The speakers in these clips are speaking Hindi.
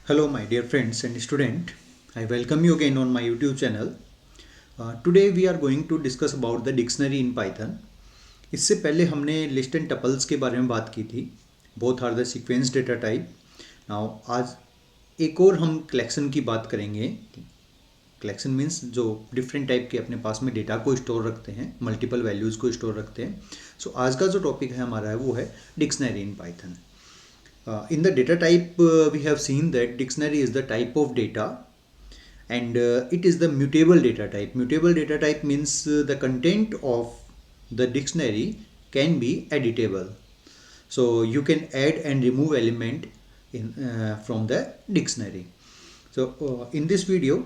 Hello, my dear friends and student. I welcome you again on my YouTube channel. Today we are going to discuss about the dictionary in Python. इससे पहले हमने लिस्ट एंड टपल्स के बारे में बात की थी. Both are the sequence data type. Now आज एक और हम कलेक्शन की बात करेंगे. कलेक्शन मीन्स जो डिफरेंट टाइप के अपने पास में डेटा को स्टोर रखते हैं, मल्टीपल वैल्यूज़ को स्टोर रखते हैं. सो आज का जो टॉपिक है हमारा वो है dictionary in Python. In the data type, we have seen that dictionary is the type of data, and it is the mutable data type. Mutable data type means the content of the dictionary can be editable. So you can add and remove element from the dictionary. So in this video,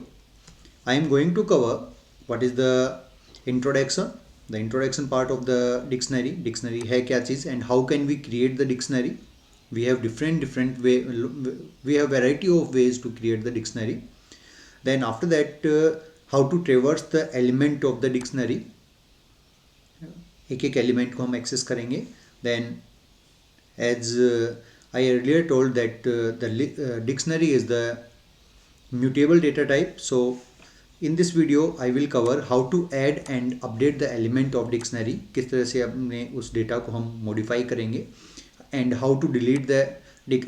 I am going to cover what is the introduction, the introduction part of the dictionary. Dictionary है क्या चीज़ and how can we create the dictionary. We have different way, we have variety of ways to create the dictionary. Then after that, how to traverse the element of the dictionary. एक एक एलिमेंट को हम एक्सेस करेंगे. Then as I earlier told that the dictionary is the mutable data type. So in this video I will cover how to add and update the element of dictionary. किस तरह से अपने उस डेटा को हम मॉडिफाई करेंगे and how to delete the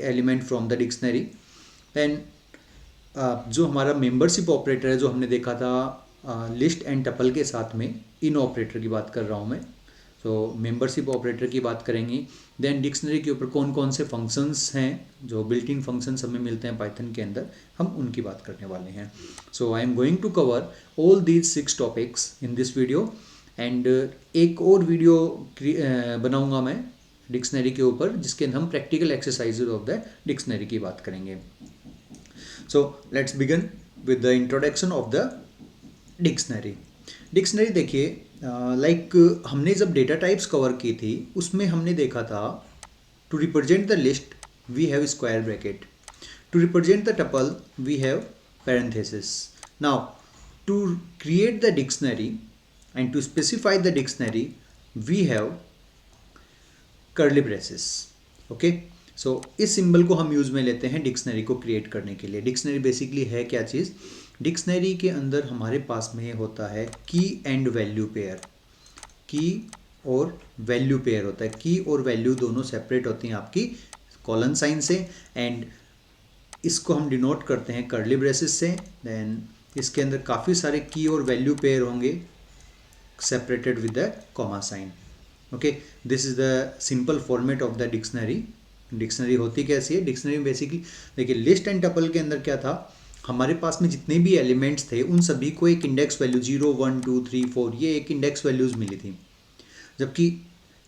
element from the dictionary. Then जो हमारा मेंबरशिप ऑपरेटर है जो हमने देखा था लिस्ट एंड टपल के साथ में, इन ऑपरेटर की बात कर रहा हूँ मैं. तो मेंबरशिप ऑपरेटर की बात करेंगे. देन डिक्शनरी के ऊपर कौन कौन से फंक्शंस हैं जो बिल्ट इन फंक्शंस हमें मिलते हैं पाइथन के अंदर, हम उनकी बात करने वाले हैं. So I am going to cover all these 6 topics in this video. And एक और वीडियो बनाऊंगा मैं डिक्शनरी के ऊपर जिसके अंदर हम practical exercises of the dictionary की बात करेंगे. So let's begin with the introduction of the dictionary. Dictionary देखिए, लाइक हमने जब डेटा टाइप्स कवर की थी उसमें हमने देखा था to represent the list we have square bracket, to represent the tuple we have parenthesis. Now to create the dictionary and to specify the dictionary we have curly braces. Okay, so इस सिंबल को हम यूज़ में लेते हैं डिक्शनरी को क्रिएट करने के लिए. डिक्शनरी बेसिकली है क्या चीज़. डिक्शनरी के अंदर हमारे पास में होता है की एंड वैल्यू पेयर. की और वैल्यू पेयर होता है. की और वैल्यू दोनों सेपरेट होती हैं आपकी कॉलन साइन से, एंड इसको हम डिनोट करते हैं कर्ली ब्रेसेस से. देन इसके अंदर काफ़ी सारे की और वैल्यू पेयर होंगे separated with the comma sign. Okay, this is the simple format of the dictionary. Dictionary होती कैसी है. डिक्शनरी में बेसिकली देखिए लिस्ट एंड टपल के अंदर क्या था, हमारे पास में जितने भी एलिमेंट्स थे उन सभी को एक इंडेक्स वैल्यू 0 1 2 3 4 ये एक इंडेक्स वैल्यूज़ मिली थी. जबकि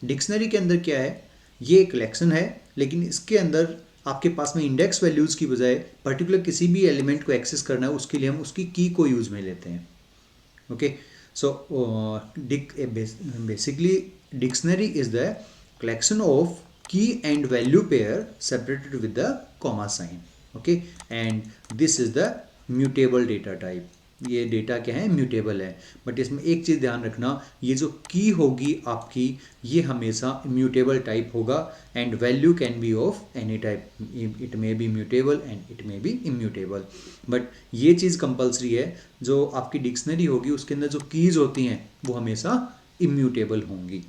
डिक्शनरी के अंदर क्या है, ये एक कलेक्शन है लेकिन इसके अंदर आपके पास में इंडेक्स वैल्यूज़ की बजाय पर्टिकुलर किसी भी एलिमेंट को एक्सेस करना है उसके लिए हम उसकी की को यूज़ में लेते हैं. Okay, so basically dictionary is the collection of key and value pair separated with the comma sign. Okay, and this is the mutable data type. ये डेटा क्या है, म्यूटेबल है. बट इसमें एक चीज़ ध्यान रखना, ये जो की होगी आपकी ये हमेशा म्यूटेबल टाइप होगा. And value can B of any type. It may be mutable and it may be immutable. But ये चीज़ कंपलसरी है, जो आपकी डिक्शनरी होगी उसके अंदर जो कीज़ होती हैं वो हमेशा इम्यूटेबल होंगी.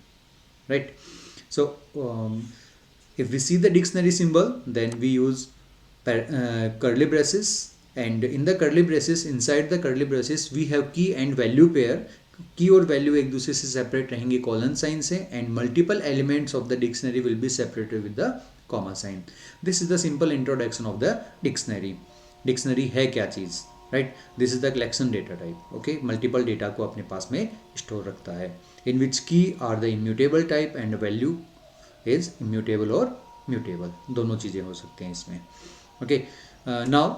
Right. So if we see the dictionary symbol then we use curly braces, and in the curly braces, inside the curly braces we have key and value pair. की और वैल्यू एक दूसरे से सेपरेट रहेंगे कॉलन साइन से, and multiple elements of the dictionary will be separated with the comma sign. This is the simple introduction of the dictionary. Dictionary है क्या चीज़, right. This is the collection data type. Okay, multiple data को अपने पास में स्टोर रखता है, in which key are the immutable type and value is immutable और म्यूटेबल. दोनों चीज़ें हो सकते हैं इसमें. Okay, now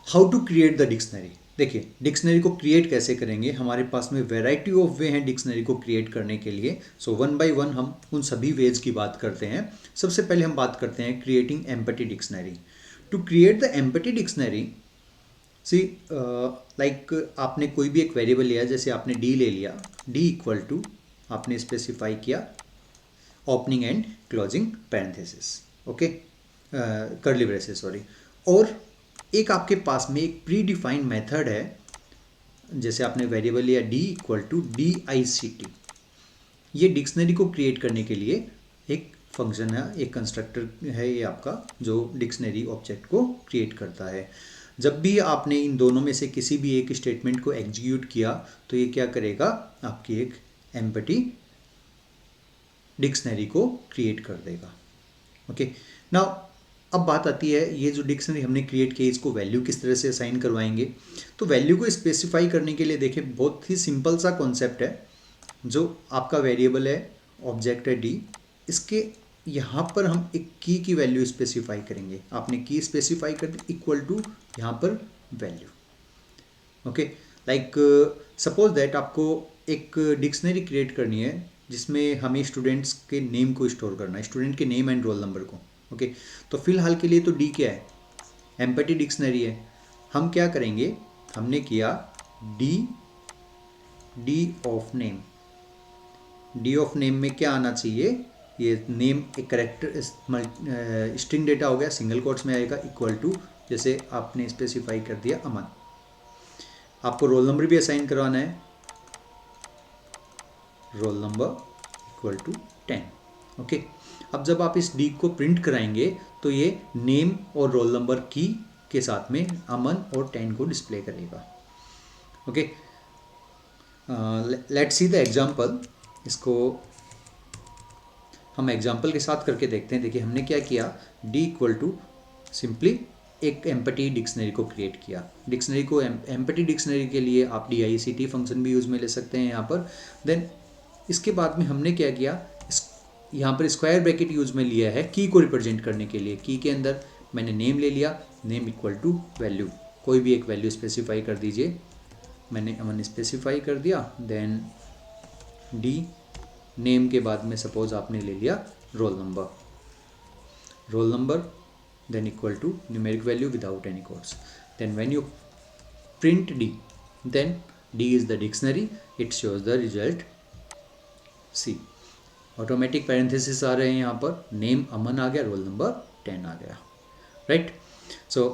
how to create the dictionary. देखिए डिक्शनरी को क्रिएट कैसे करेंगे, हमारे पास में वेराइटी ऑफ वे हैं डिक्शनरी को क्रिएट करने के लिए. सो वन बाय वन हम उन सभी वेज की बात करते हैं. सबसे पहले हम बात करते हैं creating empty dictionary. To create the empty dictionary, see like आपने कोई भी एक वेरिएबल लिया, जैसे आपने डी ले लिया. डी इक्वल टू आपने स्पेसिफाई किया opening and closing parenthesis. Okay, curly braces sorry. और एक आपके पास में एक प्री डिफाइंड मेथड है, जैसे आपने वेरिएबल लिया डी इक्वल टू DICT। ये डिक्शनरी को क्रिएट करने के लिए एक फंक्शन है, एक कंस्ट्रक्टर है ये आपका, जो डिक्शनरी ऑब्जेक्ट को क्रिएट करता है। जब भी आपने इन दोनों में से किसी भी एक स्टेटमेंट को एग्जीक्यूट किया तो ये क्या करेगा, आपकी एक एम्पटी डिक्शनरी को क्रिएट कर देगा। ओके, नाउ अब बात आती है, ये जो डिक्शनरी हमने क्रिएट की इसको वैल्यू किस तरह से असाइन करवाएंगे। तो वैल्यू को स्पेसिफाई करने के लिए देखिए बहुत ही सिंपल सा कॉन्सेप्ट है। जो आपका वेरिएबल है, ऑब्जेक्ट है डी, इसके यहाँ पर हम एक की वैल्यू स्पेसिफाई करेंगे। आपने की स्पेसिफाई कर दी इक्वल टू यहाँ पर value. Okay, like suppose that आपको एक डिक्शनरी क्रिएट करनी है जिसमें हमें स्टूडेंट्स के नेम को स्टोर करना है, स्टूडेंट के नेम एंड रोल नंबर को। ओके, तो फिलहाल के लिए तो डी क्या है, एम्पटी डिक्शनरी है। हम क्या करेंगे, हमने किया D of name. D of name में क्या आना चाहिए, ये नेम एक करेक्टर स्ट्रिंग डेटा हो गया, सिंगल कोट्स में आएगा, इक्वल टू जैसे आपने स्पेसिफाई कर दिया अमन। आपको रोल नंबर भी असाइन करवाना है, roll number equal to 10। Okay, अब जब आप इस डी को प्रिंट कराएंगे तो ये नेम और रोल नंबर की के साथ में अमन और 10 को डिस्प्ले करेगा। Okay, let's see the example. इसको हम एग्जांपल के साथ करके देखते हैं। देखिए हमने क्या किया, डी इक्वल टू सिंपली एक एम्पटी डिक्शनरी को क्रिएट किया। डिक्शनरी को एम्पटी डिक्शनरी के लिए आप DICT फंक्शन भी यूज़ में ले सकते हैं यहाँ पर। देन इसके बाद में हमने क्या किया, यहाँ पर स्क्वायर ब्रैकेट यूज़ में लिया है की को रिप्रेजेंट करने के लिए। की के अंदर मैंने नेम ले लिया, नेम इक्वल टू वैल्यू, कोई भी एक वैल्यू स्पेसिफाई कर दीजिए। मैंने अमन स्पेसिफाई कर दिया। देन डी नेम के बाद में सपोज आपने ले लिया roll number, roll number then equal to numeric value without any quotes. Then when you print D, then D is the dictionary, it shows the result C। Automatic parenthesis आ रहे हैं यहाँ पर, नेम अमन आ गया, रोल नंबर 10 आ गया, right. So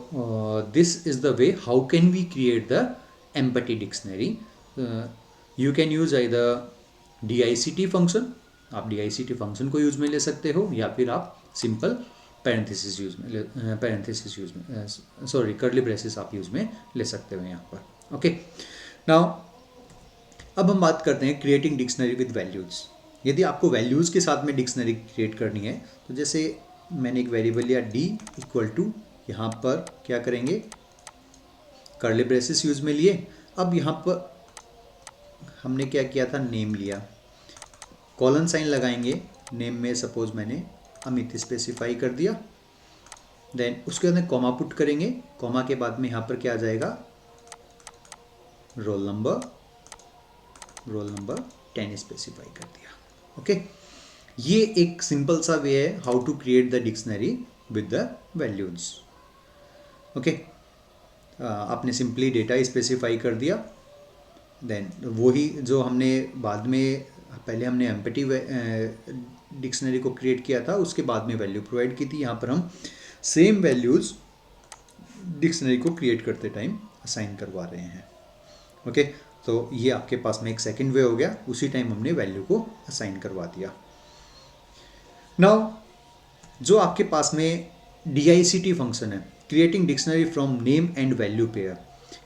this is the way how can we create the empty dictionary. You can use either DICT function, आप DICT फंक्शन को यूज में ले सकते हो, या फिर आप सिंपल पैरेंथेसिस यूज में सॉरी कर्ली ब्रेसेस आप यूज में ले सकते हो यहाँ पर। ओके, नाउ अब हम बात करते हैं क्रिएटिंग डिक्शनरी विद वैल्यूज। यदि आपको वैल्यूज के साथ में डिक्शनरी क्रिएट करनी है तो जैसे मैंने एक वेरिएबल लिया डी इक्वल टू, यहाँ पर क्या करेंगे, कर्ली ब्रेसेस यूज में लिए। अब यहाँ पर हमने क्या किया था, नेम लिया, कॉलन साइन लगाएंगे, नेम में सपोज मैंने अमित स्पेसिफाई कर दिया। देन उसके अंदर कॉमा पुट करेंगे, कॉमा के बाद में यहाँ पर क्या आ जाएगा, रोल नंबर 10 स्पेसिफाई कर दिया। ओके, ये एक सिंपल सा वे है how to create the dictionary with the values. Okay, आपने सिंपली डेटा स्पेसिफाई कर दिया। देन वही जो हमने बाद में, पहले हमने एम्पटी डिक्शनरी को क्रिएट किया था, उसके बाद में वैल्यू प्रोवाइड की थी। यहाँ पर हम सेम वैल्यूज डिक्शनरी को क्रिएट करते टाइम असाइन करवा रहे हैं। ओके, तो ये आपके पास में एक सेकंड वे हो गया, उसी टाइम हमने वैल्यू को असाइन करवा दिया। नाउ जो आपके पास में DICT फंक्शन है, creating dictionary from name and value pair,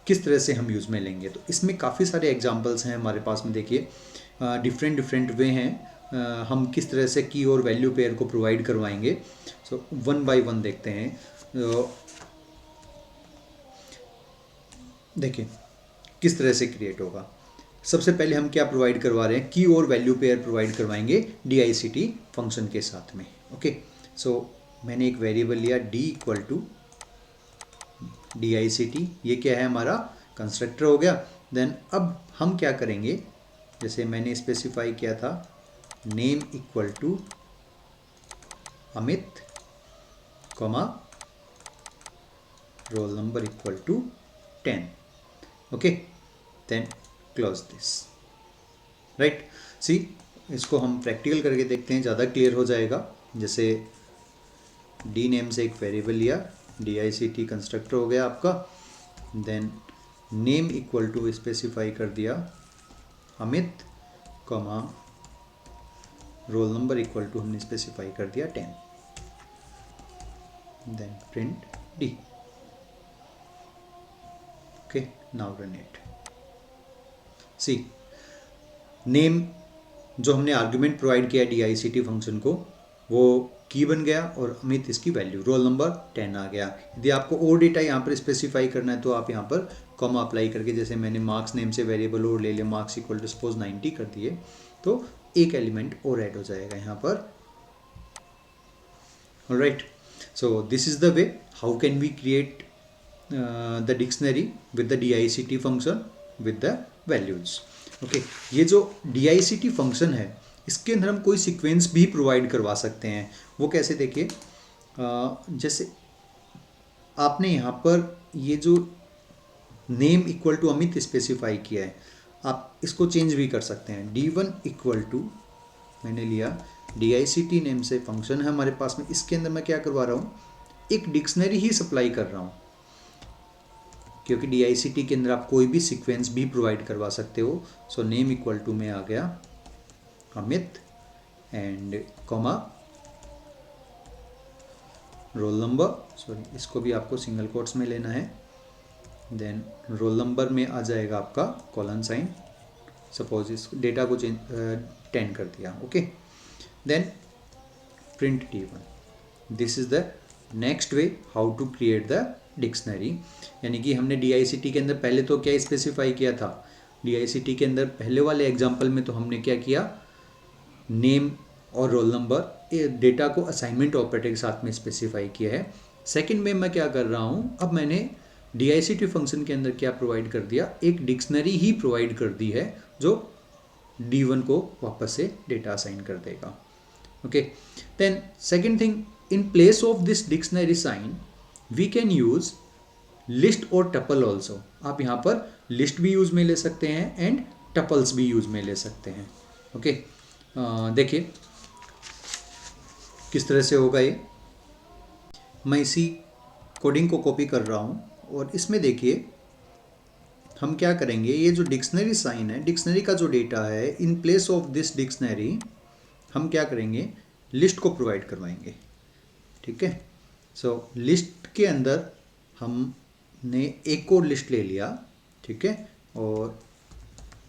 किस तरह से हम यूज़ में लेंगे, तो इसमें काफ़ी सारे एग्जांपल्स हैं हमारे पास में। देखिए डिफरेंट वे हैं, हम किस तरह से की और वैल्यू पेयर को प्रोवाइड करवाएंगे। सो वन बाय वन देखते हैं। देखिए किस तरह से क्रिएट होगा। सबसे पहले हम क्या प्रोवाइड करवा रहे हैं, की और वैल्यू पेयर प्रोवाइड करवाएंगे DICT फंक्शन के साथ में। ओके, सो मैंने एक वेरिएबल लिया डी इक्वल टू DICT, ये क्या है, हमारा कंस्ट्रक्टर हो गया। देन अब हम क्या करेंगे, जैसे मैंने स्पेसिफाई किया था name equal to Amit, comma roll number equal to 10। Okay, then close this, right. See, इसको हम प्रैक्टिकल करके देखते हैं, ज़्यादा क्लियर हो जाएगा। जैसे डी नेम से एक वेरिएबल लिया dict कंस्ट्रक्टर हो गया आपका। Then name equal to specify कर दिया Amit, comma roll number equal to हमने स्पेसिफाई कर दिया 10। Then print d. Okay, now run it. See, name जो हमने आर्ग्यूमेंट प्रोवाइड किया dict फंक्शन को, वो की बन गया और अमित इसकी वैल्यू, रोल नंबर 10 आ गया। यदि आपको और डेटा यहाँ पर स्पेसिफाई करना है तो आप यहाँ पर कॉमा अप्लाई करके, जैसे मैंने मार्क्स नेम से वेरिएबल और ले लिया, मार्क्स इक्वल टू सपोज 90 कर दिए, तो एक एलिमेंट और ऐड हो जाएगा यहाँ पर। Alright, so this is the way how can we create the dictionary with the dict function with the values. Okay, ये जो dict फंक्शन है, इसके अंदर हम कोई सीक्वेंस भी प्रोवाइड करवा सकते हैं। वो कैसे, देखिए, जैसे आपने यहाँ पर ये जो name equal to Amit specify किया है, आप इसको चेंज भी कर सकते हैं। d1 इक्वल टू, मैंने लिया dict नेम से फंक्शन है हमारे पास में, इसके अंदर मैं क्या करवा रहा हूँ, एक डिक्शनरी ही सप्लाई कर रहा हूँ, क्योंकि dict के अंदर आप कोई भी सीक्वेंस भी प्रोवाइड करवा सकते हो। सो नेम इक्वल टू में आ गया Amit and comma roll number, sorry इसको भी आपको सिंगल कोट्स में लेना है। देन रोल नंबर में आ जाएगा आपका कॉलन साइन, सपोज इस डेटा को 10 कर दिया। Okay, then print d1। This is the next way how to create the dictionary. यानी कि हमने dict के अंदर पहले तो क्या स्पेसिफाई किया था, dict के अंदर पहले वाले एग्जाम्पल में तो हमने क्या किया, नेम और रोल नंबर डेटा को असाइनमेंट ऑपरेटर के साथ में स्पेसिफाई किया है। सेकंड में मैं क्या कर रहा हूँ, अब मैंने dict फंक्शन के अंदर क्या प्रोवाइड कर दिया, एक डिक्शनरी ही प्रोवाइड कर दी है जो d1 को वापस से डेटा असाइन कर देगा। Okay, then second thing, in place of this dictionary sign we can use list और टपल ऑल्सो। आप यहाँ पर लिस्ट भी यूज में ले सकते हैं एंड टपल्स भी यूज में ले सकते हैं। ओके, देखिए किस तरह से होगा ये। मैं इसी कोडिंग को कॉपी कर रहा हूँ और इसमें देखिए हम क्या करेंगे, ये जो डिक्शनरी साइन है, डिक्शनरी का जो डेटा है, इन प्लेस ऑफ दिस डिक्शनरी हम क्या करेंगे, लिस्ट को प्रोवाइड करवाएंगे। ठीक है, सो लिस्ट के अंदर हमने एक और लिस्ट ले लिया, ठीक है, और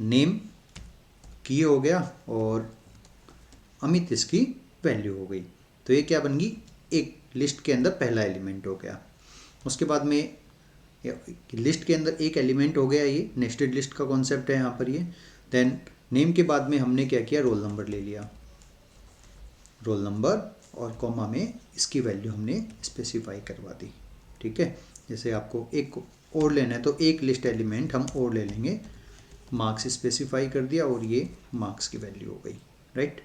नेम की हो गया और अमित इसकी वैल्यू हो गई। तो ये क्या बन गई, एक लिस्ट के अंदर पहला एलिमेंट हो गया। उसके बाद में लिस्ट के अंदर एक एलिमेंट हो गया, ये नेस्टेड लिस्ट का कॉन्सेप्ट है यहाँ पर ये। देन नेम के बाद में हमने क्या किया, रोल नंबर ले लिया, रोल नंबर और कॉमा में इसकी वैल्यू हमने स्पेसिफाई करवा दी। ठीक है, जैसे आपको एक और लेना है तो एक लिस्ट एलिमेंट हम और ले लेंगे, मार्क्स स्पेसिफाई कर दिया और ये मार्क्स की वैल्यू हो गई। राइट,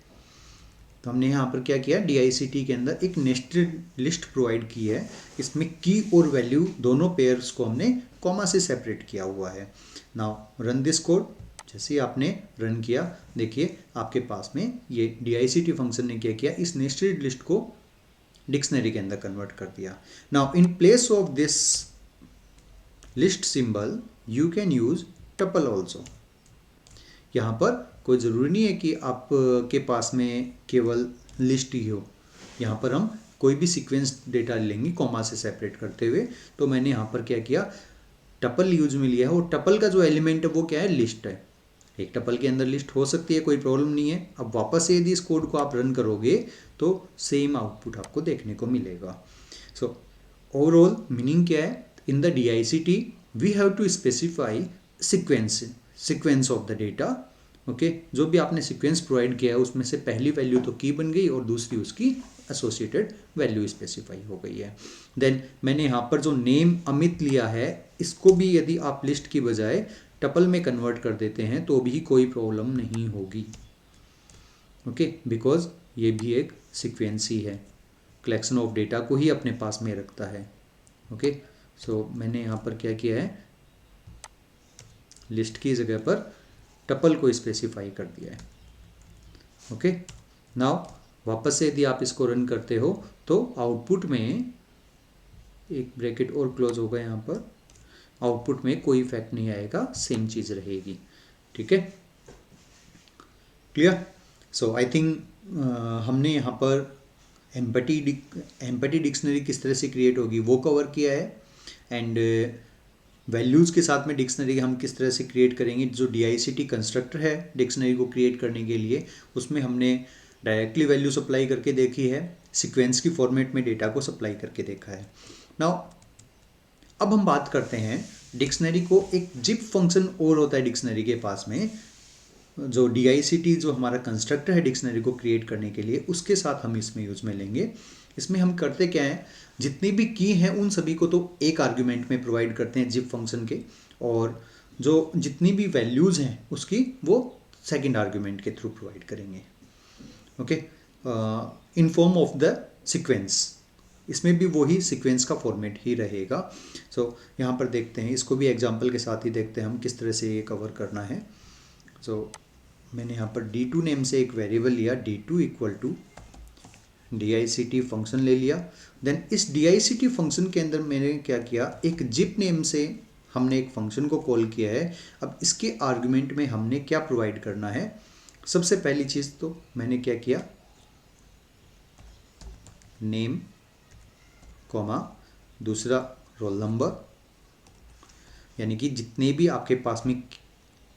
तो हमने यहाँ पर क्या किया, dict के अंदर एक नेस्टेड लिस्ट प्रोवाइड की है, इसमें की और वैल्यू दोनों पेयर्स को हमने कॉमा से सेपरेट किया हुआ है। Now run this code. जैसे ही आपने रन किया, देखिए आपके पास में ये dict फंक्शन ने क्या किया, इस नेस्टेड लिस्ट को डिक्शनरी के अंदर कन्वर्ट कर दिया। Now in place of this list symbol you can use tuple also. यहाँ पर कोई ज़रूरी नहीं है कि आपके पास में केवल लिस्ट ही हो, यहाँ पर हम कोई भी सीक्वेंस डेटा लेंगे कॉमा से सेपरेट करते हुए। तो मैंने यहाँ पर क्या किया, टपल यूज में लिया है और टपल का जो एलिमेंट है वो क्या है, लिस्ट है। एक टपल के अंदर लिस्ट हो सकती है, कोई प्रॉब्लम नहीं है। अब वापस से यदि इस कोड को आप रन करोगे तो सेम आउटपुट आपको देखने को मिलेगा। सो ओवरऑल मीनिंग क्या है, in the dict we have to specify sequence of the data. Okay, जो भी आपने सीक्वेंस प्रोवाइड किया है उसमें से पहली वैल्यू तो की बन गई और दूसरी उसकी एसोसिएटेड वैल्यू स्पेसिफाई हो गई है। देन मैंने यहाँ पर जो नेम अमित लिया है, इसको भी यदि आप लिस्ट की बजाय टपल में कन्वर्ट कर देते हैं तो भी कोई प्रॉब्लम नहीं होगी। ओके, बिकॉज ये भी एक सीक्वेंस ही है, कलेक्शन ऑफ डेटा को ही अपने पास में रखता है। ओके, सो मैंने यहाँ पर क्या किया है, लिस्ट की जगह पर टपल को स्पेसिफाई कर दिया है। ओके, नाउ वापस से यदि आप इसको रन करते हो तो आउटपुट में एक ब्रैकेट और क्लोज होगा यहाँ पर, आउटपुट में कोई इफेक्ट नहीं आएगा, सेम चीज़ रहेगी। ठीक है, क्लियर। सो आई थिंक हमने यहाँ पर एम्पैथी डिक्शनरी किस तरह से क्रिएट होगी वो कवर किया है, एंड वैल्यूज़ के साथ में डिक्शनरी हम किस तरह से क्रिएट करेंगे। जो DICT कंस्ट्रक्टर है डिक्शनरी को क्रिएट करने के लिए, उसमें हमने डायरेक्टली वैल्यू सप्लाई करके देखी है, सीक्वेंस की फॉर्मेट में डेटा को सप्लाई करके देखा है। नाउ अब हम बात करते हैं डिक्शनरी को, एक जिप फंक्शन और होता है डिक्शनरी के पास में, जो DICT जो हमारा कंस्ट्रक्टर है डिक्शनरी को क्रिएट करने के लिए, उसके साथ हम इसमें यूज में लेंगे। इसमें हम करते क्या है, जितनी भी की हैं उन सभी को तो एक आर्ग्यूमेंट में प्रोवाइड करते हैं जिप फंक्शन के, और जो जितनी भी वैल्यूज़ हैं उसकी वो सेकंड आर्ग्यूमेंट के थ्रू प्रोवाइड करेंगे। Okay, in form of the sequence, इसमें भी वही सीक्वेंस का फॉर्मेट ही रहेगा। सो यहाँ पर देखते हैं, इसको भी एग्जांपल के साथ ही देखते हैं हम किस तरह से ये कवर करना है। सो मैंने यहाँ पर D2 नेम से एक वेरिएबल लिया, D2 equal to DICT function ले लिया। देन इस DICT फंक्शन के अंदर मैंने क्या किया, एक जिप नेम से हमने एक फंक्शन को कॉल किया है। अब इसके आर्गुमेंट में हमने क्या प्रोवाइड करना है, सबसे पहली चीज़ तो मैंने क्या किया, नेम कॉमा दूसरा रोल नंबर, यानी कि जितने भी आपके पास में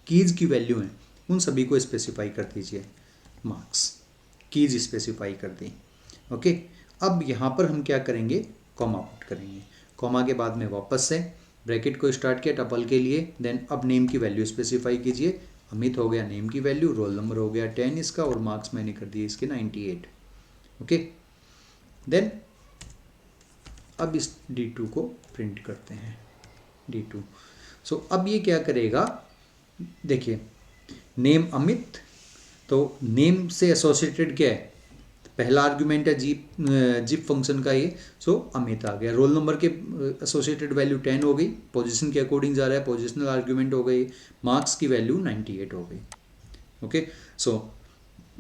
कीज़ की वैल्यू हैं उन सभी को स्पेसिफाई कर दीजिए, मार्क्स कीज़ स्पेसिफाई कर दी। ओके, अब यहाँ पर हम क्या करेंगे, कॉमा पुट करेंगे। कॉमा के बाद में वापस से ब्रैकेट को स्टार्ट किया टपल के लिए, देन अब नेम की वैल्यू स्पेसिफाई कीजिए। अमित हो गया name key value, roll number हो गया 10 इसका, और मार्क्स मैंने कर दिए इसके 98। ओके, देन अब इस D2 को प्रिंट करते हैं, D2। सो अब ये क्या करेगा, देखिए नेम अमित, तो नेम से एसोसिएटेड क्या है, पहला आर्ग्यूमेंट है जिप फंक्शन का ये, सो अमित आ गया। रोल नंबर के एसोसिएटेड वैल्यू 10 हो गई, पोजीशन के अकॉर्डिंग जा रहा है, पोजिशनल आर्ग्यूमेंट हो गई। मार्क्स की वैल्यू 98 हो गई। Okay, so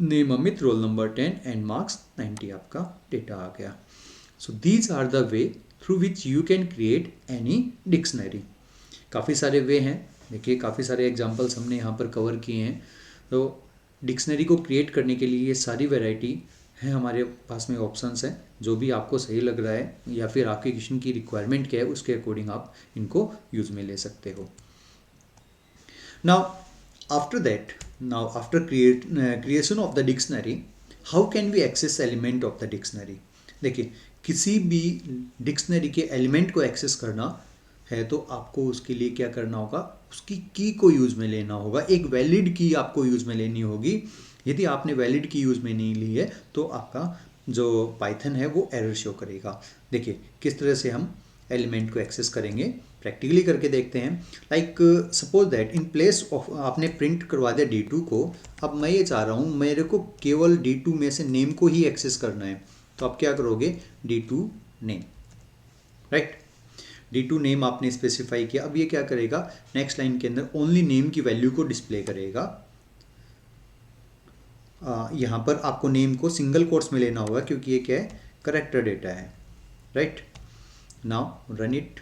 name Amit, roll number 10 and marks 90 आपका डेटा आ गया। So these are the way through which you can create any dictionary. काफ़ी सारे वे हैं, देखिए काफ़ी सारे एग्जांपल्स हमने यहाँ पर कवर किए हैं। तो डिक्शनरी को क्रिएट करने के लिए ये सारी वैरायटी है हमारे पास में, ऑप्शंस हैं। जो भी आपको सही लग रहा है या फिर आपके क्वेश्चन की रिक्वायरमेंट क्या है उसके अकॉर्डिंग आप इनको यूज में ले सकते हो। Now after that, now after creation of the dictionary, how can we access element of the dictionary. देखिए किसी भी डिक्शनरी के एलिमेंट को एक्सेस करना है तो आपको उसके लिए क्या करना होगा, उसकी की को यूज में लेना होगा। एक वैलिड की आपको यूज में लेनी होगी। यदि आपने वैलिड की यूज में नहीं ली है तो आपका जो पाइथन है वो एरर शो करेगा। देखिए किस तरह से हम एलिमेंट को एक्सेस करेंगे, प्रैक्टिकली करके देखते हैं। Like suppose that in place of, आपने प्रिंट करवा दिया D2 को, अब मैं ये चाह रहा हूँ मेरे को केवल D2 में से नेम को ही एक्सेस करना है, तो आप क्या करोगे, D2 name, right. D2 name आपने स्पेसिफाई किया। अब ये क्या करेगा, नेक्स्ट लाइन के अंदर ओनली नेम की वैल्यू को डिस्प्ले करेगा। यहाँ पर आपको नेम को सिंगल कोट्स में लेना होगा क्योंकि ये क्या है, करेक्टर डेटा है, right. Now run it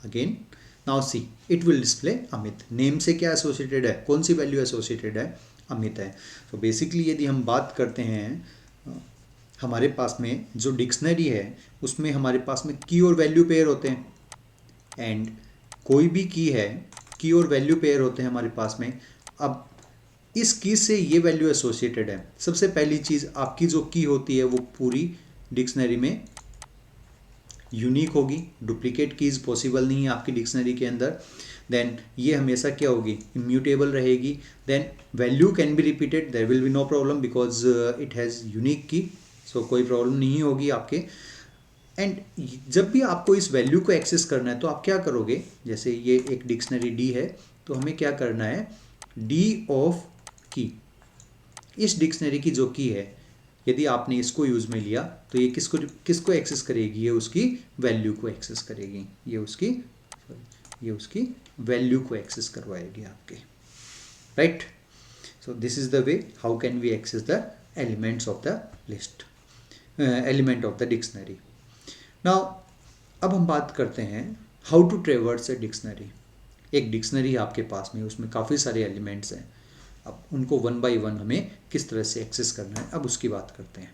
again, now see it will display Amit. Name से क्या एसोसिएटेड है, कौन सी वैल्यू एसोसिएटेड है, अमित है। तो बेसिकली यदि हम बात करते हैं, हमारे पास में जो डिक्शनरी है उसमें हमारे पास में की और वैल्यू पेयर होते हैं, एंड कोई भी की है, की और वैल्यू पेयर होते हैं हमारे पास में। अब इस की से ये वैल्यू एसोसिएटेड है। सबसे पहली चीज़, आपकी जो की होती है वो पूरी डिक्शनरी में यूनिक होगी, डुप्लीकेट कीज पॉसिबल नहीं है आपकी डिक्शनरी के अंदर। देन ये हमेशा क्या होगी, इम्यूटेबल रहेगी। Then value can be repeated, there will be no problem because it has unique key, so कोई प्रॉब्लम नहीं होगी आपके। एंड जब भी आपको इस वैल्यू को एक्सेस करना है तो आप क्या करोगे, जैसे ये एक डिक्शनरी डी है तो हमें क्या करना है, डी ऑफ की, इस डिक्शनरी की जो की है यदि आपने इसको यूज में लिया तो ये किसको किसको एक्सेस करेगी, ये उसकी वैल्यू को एक्सेस करेगी, ये उसकी वैल्यू को एक्सेस करवाएगी आपके, right. So this is the way how can we access the elements of the list, element of the dictionary. Now अब हम बात करते हैं how to traverse a dictionary. एक डिक्शनरी आपके पास में, उसमें काफ़ी सारे एलिमेंट्स हैं। अब उनको वन बाय वन हमें किस तरह से एक्सेस करना है, अब उसकी बात करते हैं।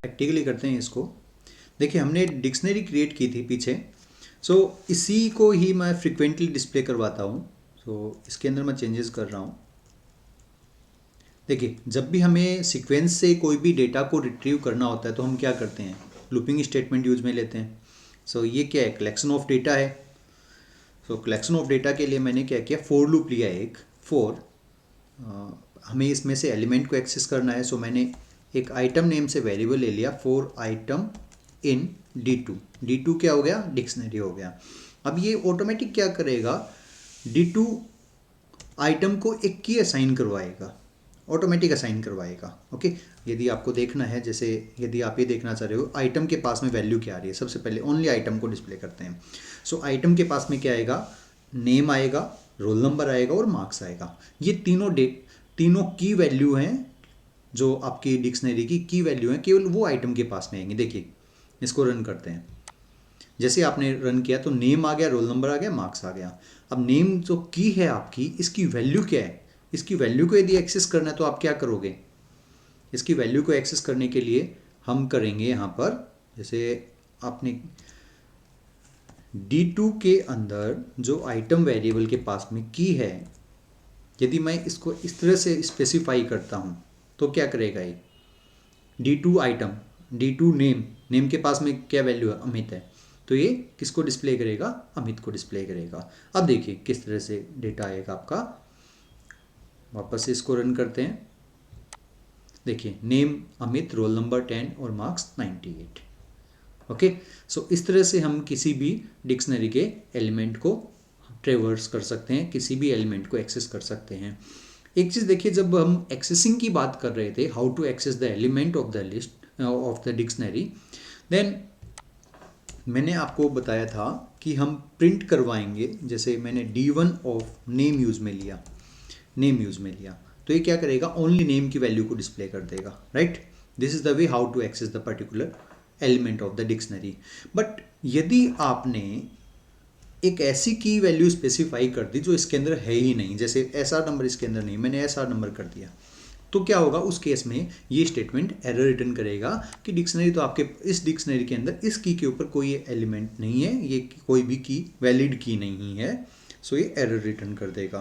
प्रैक्टिकली करते हैं इसको। देखिए, हमने डिक्शनरी क्रिएट की थी पीछे, सो इसी को ही मैं फ्रिक्वेंटली डिस्प्ले करवाता हूँ। सो इसके अंदर मैं चेंजेस कर रहा हूँ। देखिए, जब भी हमें सीक्वेंस से कोई भी डेटा को रिट्रीव करना होता है तो हम क्या करते हैं, लूपिंग स्टेटमेंट यूज में लेते हैं। सो ये क्या है, कलेक्शन ऑफ डेटा है। सो कलेक्शन ऑफ डेटा के लिए मैंने क्या किया, फोर लूप लिया एक। फोर, हमें इसमें से एलिमेंट को एक्सेस करना है। सो मैंने एक आइटम नेम से वेरिएबल ले लिया, फोर आइटम इन D2। D2 क्या हो गया, डिक्शनरी हो गया। अब ये ऑटोमेटिक क्या करेगा, D2 आइटम को एक की असाइन करवाएगा, ऑटोमेटिक असाइन करवाएगा। ओके, यदि आपको देखना है, जैसे यदि आप ये देखना चाह रहे हो आइटम के पास में वैल्यू क्या आ रही है, सबसे पहले ओनली आइटम को डिस्प्ले करते हैं। सो आइटम के पास में क्या आएगा, नेम आएगा, रोल नंबर आएगा और मार्क्स आएगा। ये तीनों की वैल्यू हैं, जो आपकी डिक्शनरी की की वैल्यू हैं, केवल वो आइटम के पास में आएंगे। देखिए, इसको रन करते हैं। जैसे आपने रन किया तो नेम आ गया, रोल नंबर आ गया, मार्क्स आ गया। अब नेम जो की है आपकी, इसकी वैल्यू क्या है, इसकी वैल्यू को यदि एक्सेस करना है तो आप क्या करोगे, इसकी वैल्यू को एक्सेस करने के लिए हम करेंगे यहाँ पर, जैसे आपने D2 के अंदर जो आइटम वेरिएबल के पास में की है, यदि मैं इसको इस तरह से स्पेसिफाई करता हूँ तो क्या करेगा ये, D2 item, D2 name, name के पास में क्या वैल्यू है, अमित है, तो ये किसको डिस्प्ले करेगा, अमित को डिस्प्ले करेगा। अब देखिए किस तरह से डेटा आएगा आपका। वापस से इसको रन करते हैं। देखिए, नेम अमित, रोल नंबर 10 और मार्क्स 98। ओके, सो इस तरह से हम किसी भी डिक्शनरी के एलिमेंट को ट्रेवर्स कर सकते हैं, किसी भी एलिमेंट को एक्सेस कर सकते हैं। एक चीज़ देखिए, जब हम एक्सेसिंग की बात कर रहे थे, how to access the element of the list of the dictionary, then मैंने आपको बताया था कि हम प्रिंट करवाएंगे। जैसे मैंने D1 ऑफ नेम यूज़ में लिया, नेम यूज़ में लिया, तो ये क्या करेगा, ओनली नेम की वैल्यू को डिस्प्ले कर देगा। Right, this is the way how to access the particular element of the dictionary. But यदि आपने एक ऐसी की वैल्यू स्पेसिफाई कर दी जो इसके अंदर है ही नहीं, जैसे SR नंबर इसके अंदर नहीं, मैंने SR नंबर कर दिया, तो क्या होगा, उस केस में ये स्टेटमेंट एरर रिटर्न करेगा कि डिक्शनरी तो आपके, इस डिक्शनरी के अंदर इस की के ऊपर कोई एलिमेंट नहीं है, ये कोई भी की वैलिड की नहीं है। सो ये एरर रिटर्न कर देगा।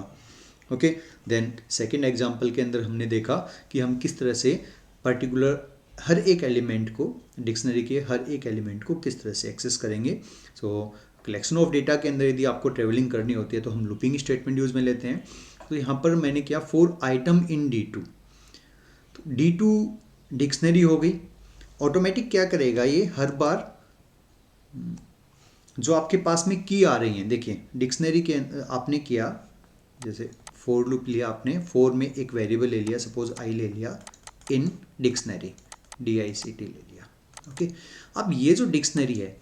ओके, देन सेकेंड एग्जाम्पल के अंदर हमने देखा कि हम किस तरह से पर्टिकुलर हर एक एलिमेंट को, डिक्शनरी के हर एक एलिमेंट को किस तरह से एक्सेस करेंगे। सो कलेक्शन ऑफ डेटा के अंदर यदि आपको ट्रेवलिंग करनी होती है तो हम लूपिंग स्टेटमेंट यूज में लेते हैं। तो यहाँ पर मैंने किया फोर आइटम इन D2, तो D2 डिक्शनरी हो गई। ऑटोमेटिक क्या करेगा, ये हर बार जो आपके पास में की आ रही हैं, देखिए डिक्शनरी के आपने किया, जैसे फोर लूप लिया आपने, फोर में एक वेरिएबल ले लिया, सपोज आई ले लिया, इन डिक्शनरी DICT ले लिया। ओके, अब ये जो डिक्शनरी है,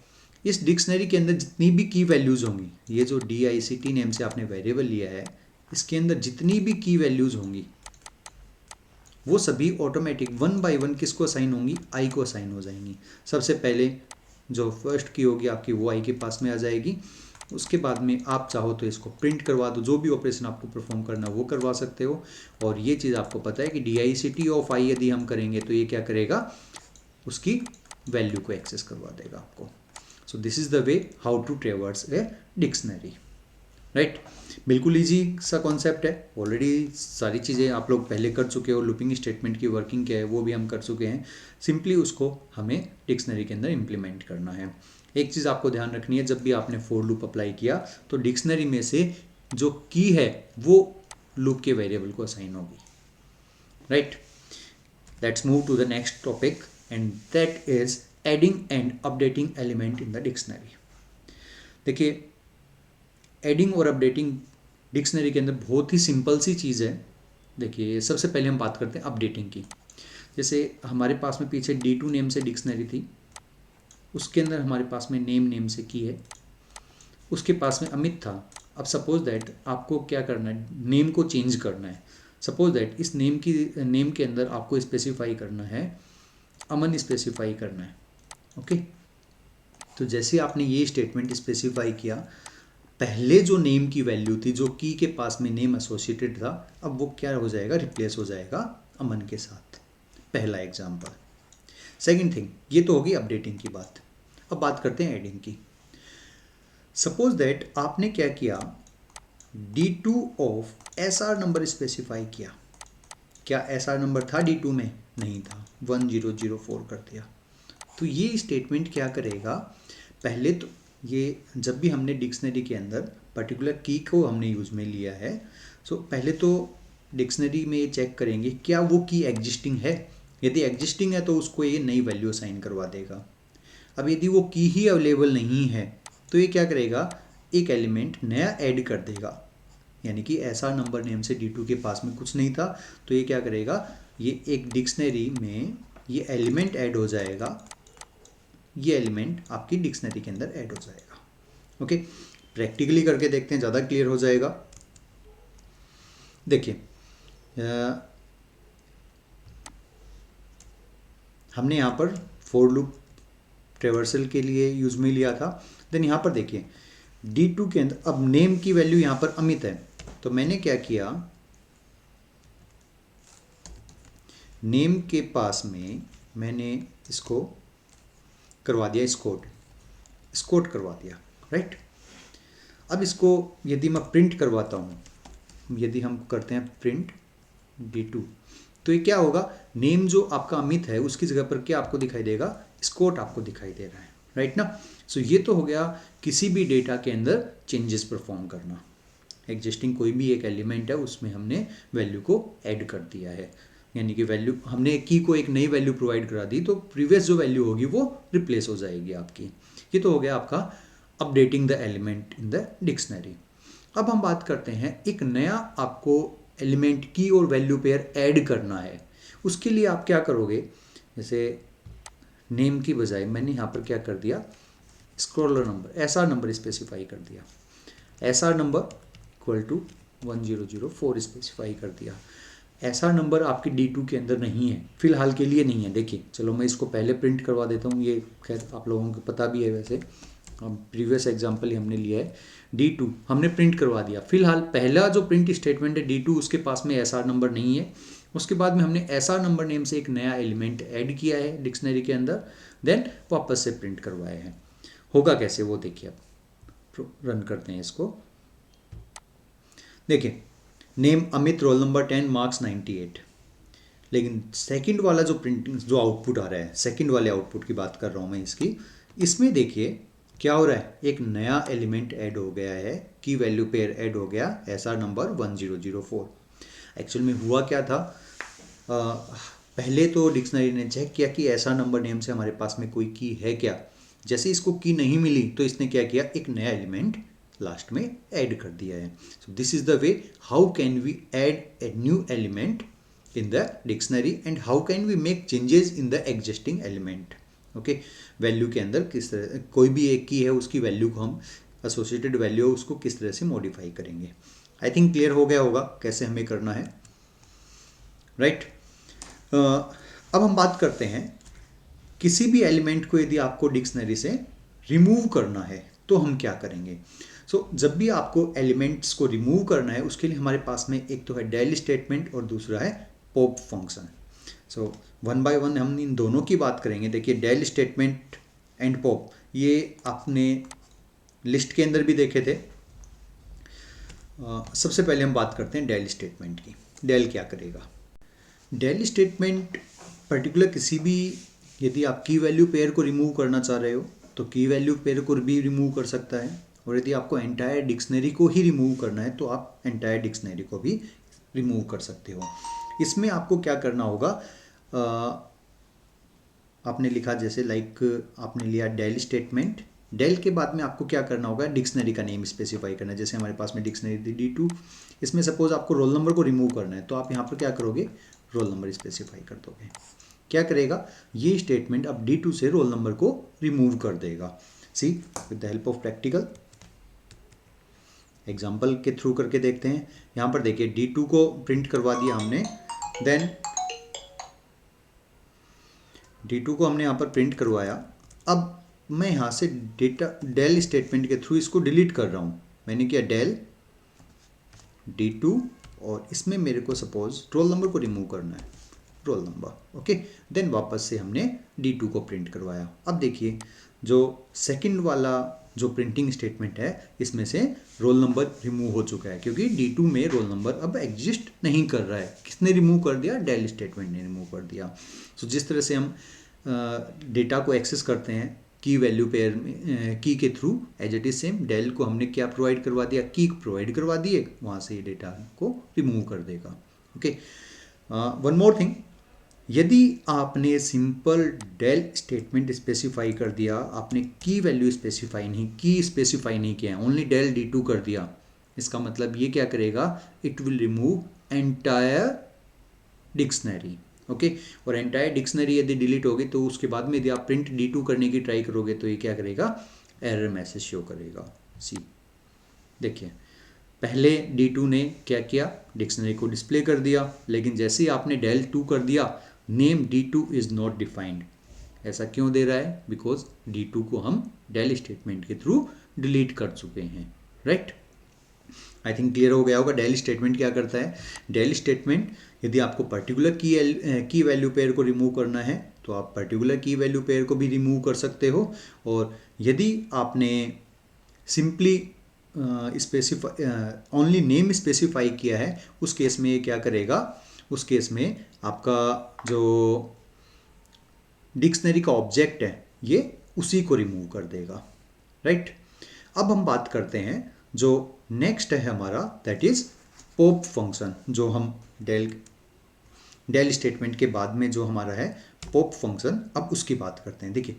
इस डिक्शनरी के अंदर जितनी भी की वैल्यूज़ होंगी, ये जो DICT नेम से आपने वेरिएबल लिया है, इसके अंदर जितनी भी की वैल्यूज़ होंगी वो सभी ऑटोमेटिक वन बाय वन किसको असाइन होंगी, आई को असाइन हो जाएंगी। सबसे पहले जो फर्स्ट की होगी आपकी, वो आई के पास में आ जाएगी। उसके बाद में आप चाहो तो इसको प्रिंट करवा दो, जो भी ऑपरेशन आपको परफॉर्म करना वो करवा सकते हो। और ये चीज़ आपको पता है कि DICT ऑफ आई यदि हम करेंगे तो ये क्या करेगा, उसकी वैल्यू को एक्सेस करवा देगा आपको। So this is the way how to traverse a dictionary. Right, बिल्कुल ईजी सा कॉन्सेप्ट है। ऑलरेडी सारी चीज़ें आप लोग पहले कर चुके हो, लूपिंग स्टेटमेंट की वर्किंग क्या है वो भी हम कर चुके हैं। सिंपली उसको हमें डिक्शनरी के अंदर इम्प्लीमेंट करना है। एक चीज़ आपको ध्यान रखनी है, जब भी आपने फोर लूप अप्लाई किया तो डिक्शनरी में से जो की है वो लूप के वेरिएबल को असाइन होगी। Right, let's move to the next topic and that is adding and updating element in the dictionary. देखिए, एडिंग और अपडेटिंग डिक्शनरी के अंदर बहुत ही सिंपल सी चीज़ है। देखिए, सबसे पहले हम बात करते हैं अपडेटिंग की। जैसे हमारे पास में पीछे D2 नेम से डिक्शनरी थी, उसके अंदर हमारे पास में नेम से की है, उसके पास में अमित था। अब सपोज दैट आपको क्या करना है, नेम को चेंज करना है। सपोज दैट इस नेम के अंदर आपको स्पेसिफाई करना है, अमन स्पेसिफाई करना है। ओके, तो जैसे आपने ये स्टेटमेंट स्पेसिफाई किया, पहले जो नेम की वैल्यू थी, जो की के पास में नेम एसोसिएटेड था, अब वो क्या हो जाएगा, रिप्लेस हो जाएगा अमन के साथ। पहला एग्जाम्पल। सेकेंड थिंग, ये तो होगी अपडेटिंग की बात। अब बात करते हैं एडिंग की। सपोज दैट आपने क्या किया, D2 of SR number specify किया। क्या SR नंबर था D2 में? नहीं था, 1004 कर दिया। तो ये स्टेटमेंट क्या करेगा, पहले तो ये जब भी हमने डिक्शनरी के अंदर पर्टिकुलर की को हमने यूज़ में लिया है, सो पहले तो डिक्शनरी में ये चेक करेंगे क्या वो की एग्जिस्टिंग है। यदि एग्जिस्टिंग है तो उसको ये नई वैल्यू असाइन करवा देगा। अब यदि वो की ही अवेलेबल नहीं है तो ये क्या करेगा, एक एलिमेंट नया ऐड कर देगा। यानी कि ऐसा नंबर नेम से D2 के पास में कुछ नहीं था, तो ये क्या करेगा, ये एक डिक्शनरी में ये एलिमेंट ऐड हो जाएगा, ये एलिमेंट आपकी डिक्शनरी के अंदर ऐड हो जाएगा। ओके, प्रैक्टिकली करके देखते हैं, ज़्यादा क्लियर हो जाएगा। देखिए, हमने यहाँ पर फॉर लूप ट्रेवर्सल के लिए यूज में लिया था। देन यहाँ पर देखिए D2 के अंदर अब नेम की वैल्यू यहाँ पर अमित है, तो मैंने क्या किया, नेम के पास में मैंने इसको करवा दिया स्कोट करवा दिया, राइट। अब इसको यदि मैं प्रिंट करवाता हूँ, यदि हम करते हैं प्रिंट D2, तो ये क्या होगा, नेम जो आपका अमित है उसकी जगह पर क्या आपको दिखाई देगा, स्कोट आपको दिखाई दे रहा है, राइट ना। सो ये तो हो गया किसी भी डेटा के अंदर चेंजेस परफॉर्म करना। एग्जिस्टिंग कोई भी एक एलिमेंट है उसमें हमने वैल्यू को ऐड कर दिया है, यानी कि वैल्यू हमने की को एक नई वैल्यू प्रोवाइड करा दी, तो प्रीवियस जो वैल्यू होगी वो रिप्लेस हो जाएगी आपकी। ये तो हो गया आपका updating the element in the dictionary. अब हम बात करते हैं, एक नया आपको एलिमेंट की और वैल्यू पेयर ऐड करना है। उसके लिए आप क्या करोगे, जैसे नेम की बजाय मैंने यहाँ पर क्या कर दिया, scholar number SR number specify कर दिया। SR number equal to 1004 specify कर दिया। SR नंबर आपकी D2 के अंदर नहीं है, फिलहाल के लिए नहीं है। देखिए, चलो मैं इसको पहले प्रिंट करवा देता हूँ, ये खैर आप लोगों को पता भी है, वैसे प्रीवियस एग्जाम्पल ही हमने लिया है। D2 हमने प्रिंट करवा दिया, फिलहाल पहला जो प्रिंट स्टेटमेंट है D2 उसके पास में SR नंबर नहीं है। उसके बाद में हमने SR नंबर नेम से एक नया एलिमेंट ऐड किया है डिक्शनरी के अंदर, देन वापस से प्रिंट करवाया है। होगा कैसे वो देखिए, अब रन करते हैं इसको। देखिए, name Amit, roll number 10, marks 98। लेकिन सेकंड वाला जो प्रिंटिंग जो आउटपुट आ रहा है, सेकंड वाले आउटपुट की बात कर रहा हूँ मैं इसकी, इसमें देखिए क्या हो रहा है, एक नया एलिमेंट ऐड हो गया है, की वैल्यू पेयर ऐड हो गया, SR नंबर 1004। एक्चुअल में हुआ क्या था, पहले तो डिक्शनरी ने चेक किया कि SR नंबर नेम से हमारे पास में कोई की है क्या। जैसे इसको की नहीं मिली तो इसने क्या किया, एक नया एलिमेंट लास्ट में ऐड कर दिया है। So this is the way how can we add a new element in the dictionary and how can we make changes in the existing element। Okay, value के अंदर किस तरह कोई भी एक की है उसकी वैल्यू को हम एसोसिएटेड वैल्यू है उसको किस तरह से मॉडिफाई करेंगे। आई थिंक क्लियर हो गया होगा कैसे हमें करना है, राइट। अब हम बात करते हैं, किसी भी एलिमेंट को यदि आपको डिक्शनरी से रिमूव करना है तो हम क्या करेंगे। जब भी आपको एलिमेंट्स को रिमूव करना है उसके लिए हमारे पास में एक तो है डेल स्टेटमेंट और दूसरा है pop function. One by one हम इन दोनों की बात करेंगे। देखिए, डेल स्टेटमेंट एंड पॉप ये आपने लिस्ट के अंदर भी देखे थे। सबसे पहले हम बात करते हैं डेल स्टेटमेंट की। डेल क्या करेगा, डेल स्टेटमेंट पर्टिकुलर किसी भी, यदि आप की वैल्यू पेयर को रिमूव करना चाह रहे हो तो की वैल्यू पेयर को भी रिमूव कर सकता है, और यदि आपको एंटायर डिक्शनरी को ही रिमूव करना है तो आप एंटायर डिक्शनरी को भी रिमूव कर सकते हो। इसमें आपको क्या करना होगा, आपने लिखा जैसे लाइक आपने लिया डेल स्टेटमेंट, डेल के बाद में आपको क्या करना होगा, डिक्शनरी का नेम स्पेसिफाई करना है। जैसे हमारे पास में डिक्शनरी थी D2, इसमें सपोज आपको रोल नंबर को रिमूव करना है तो आप यहाँ पर क्या करोगे, रोल नंबर स्पेसिफाई कर दोगे। क्या करेगा ये स्टेटमेंट, अब D2 से रोल नंबर को रिमूव कर देगा। See with the help of practical example के थ्रू करके देखते हैं। यहाँ पर देखिए D2 को प्रिंट करवा दिया हमने, देन D2 को हमने यहाँ पर प्रिंट करवाया। अब मैं यहाँ से डेटा डेल स्टेटमेंट के थ्रू इसको डिलीट कर रहा हूँ। मैंने किया डेल D2 और इसमें मेरे को सपोज रोल नंबर को रिमूव करना है, रोल नंबर। ओके, देन वापस से हमने D2 को प्रिंट करवाया। अब देखिए जो सेकंड वाला जो प्रिंटिंग स्टेटमेंट है इसमें से रोल नंबर रिमूव हो चुका है, क्योंकि D2 में रोल नंबर अब एग्जिस्ट नहीं कर रहा है। किसने रिमूव कर दिया? डेल स्टेटमेंट ने रिमूव कर दिया। सो जिस तरह से हम डेटा को एक्सेस करते हैं की वैल्यू पेयर में की के through, as it is same del को हमने क्या प्रोवाइड करवा दिया? की प्रोवाइड करवा दिए, वहाँ से ये डेटा को रिमूव कर देगा। ओके, वन मोर थिंग, यदि आपने सिंपल डेल स्टेटमेंट स्पेसिफाई कर दिया, आपने की वैल्यू स्पेसिफाई नहीं किया है, ओनली डेल D2 कर दिया, इसका मतलब ये क्या करेगा? It will remove entire dictionary. Okay, और एंटायर डिक्शनरी यदि डिलीट होगी तो उसके बाद में यदि आप प्रिंट D2 करने की ट्राई करोगे तो ये क्या करेगा? एरर मैसेज शो करेगा। सी देखिए, पहले D2 ने क्या किया? डिक्शनरी को डिस्प्ले कर दिया, लेकिन जैसे ही आपने डेल 2 कर दिया, name D2 is not defined. ऐसा क्यों दे रहा है? बिकॉज D2 को हम डेल स्टेटमेंट के थ्रू डिलीट कर चुके हैं, राइट? आई थिंक क्लियर हो गया होगा डेल स्टेटमेंट क्या करता है। डेल स्टेटमेंट यदि आपको पर्टिकुलर की वैल्यू पेयर को रिमूव करना है तो आप पर्टिकुलर की वैल्यू पेयर को भी रिमूव कर सकते हो, और यदि आपने simply specify only name specify किया है, उस केस में ये क्या करेगा? उस केस में आपका जो डिक्शनरी का ऑब्जेक्ट है ये उसी को रिमूव कर देगा, राइट? अब हम बात करते हैं जो नेक्स्ट है हमारा, दैट इज पॉप फंक्शन, जो हम डेल स्टेटमेंट के बाद में जो हमारा है पॉप फंक्शन, अब उसकी बात करते हैं। देखिए,